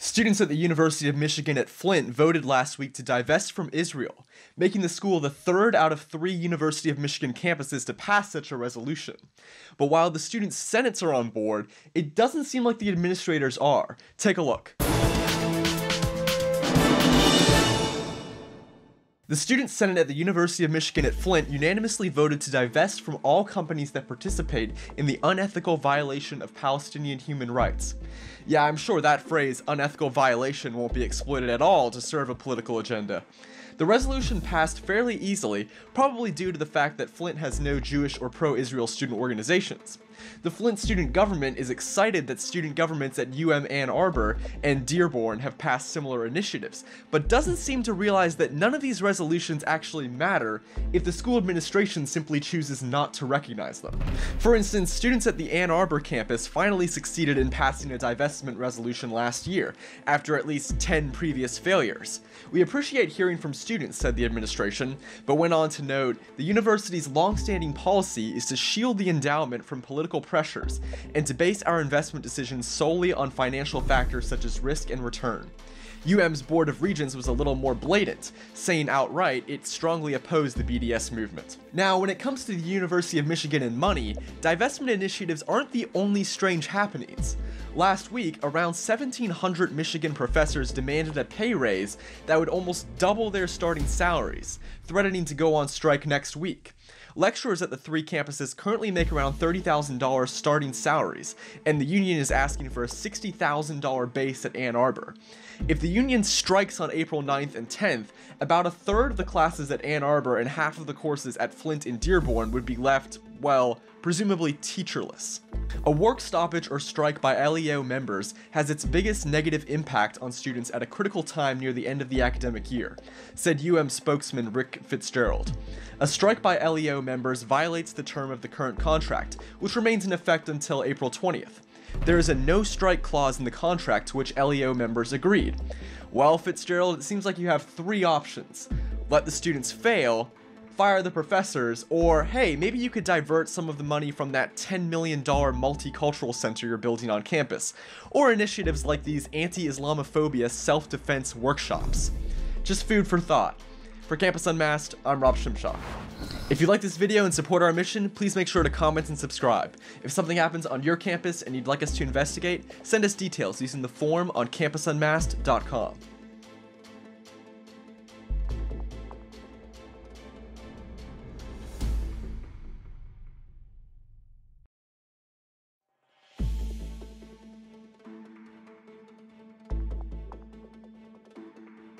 Students at the University of Michigan at Flint voted last week to divest from Israel, making the school the third out of 3 University of Michigan campuses to pass such a resolution. But while the student senates are on board, it doesn't seem like the administrators are. Take a look. The Student Senate at the University of Michigan at Flint unanimously voted to divest from all companies that participate in the unethical violation of Palestinian human rights. Yeah, I'm sure that phrase, unethical violation, won't be exploited at all to serve a political agenda. The resolution passed fairly easily, probably due to the fact that Flint has no Jewish or pro-Israel student organizations. The Flint student government is excited that student governments at Ann Arbor and Dearborn have passed similar initiatives, but doesn't seem to realize that none of these resolutions actually matter if the school administration simply chooses not to recognize them. For instance, students at the Ann Arbor campus finally succeeded in passing a divestment resolution last year, after at least 10 previous failures. "We appreciate hearing from students," said the administration, but went on to note, "The university's long-standing policy is to shield the endowment from political pressures, and to base our investment decisions solely on financial factors such as risk and return." UM's Board of Regents was a little more blatant, saying outright it strongly opposed the BDS movement. Now, when it comes to the University of Michigan and money, divestment initiatives aren't the only strange happenings. Last week, around 1,700 Michigan professors demanded a pay raise that would almost double their starting salaries, threatening to go on strike next week. Lecturers at the 3 campuses currently make around $30,000 starting salaries, and the union is asking for a $60,000 base at Ann Arbor. If the union strikes on April 9th and 10th, about a third of the classes at Ann Arbor and half of the courses at Flint and Dearborn would be left, well, presumably teacherless. A work stoppage or strike by LEO members has its biggest negative impact on students at a critical time near the end of the academic year, said UM spokesman Rick Fitzgerald. A strike by LEO members violates the term of the current contract, which remains in effect until April 20th. There is a no-strike clause in the contract to which LEO members agreed. Well, Fitzgerald, it seems like you have 3 options. Let the students fail, fire the professors, or hey, maybe you could divert some of the money from that $10 million multicultural center you're building on campus, or initiatives like these anti-Islamophobia self-defense workshops. Just food for thought. For Campus Unmasked, I'm Shimshock. If you like this video and support our mission, please make sure to comment and subscribe. If something happens on your campus and you'd like us to investigate, send us details using the form on campusunmasked.com.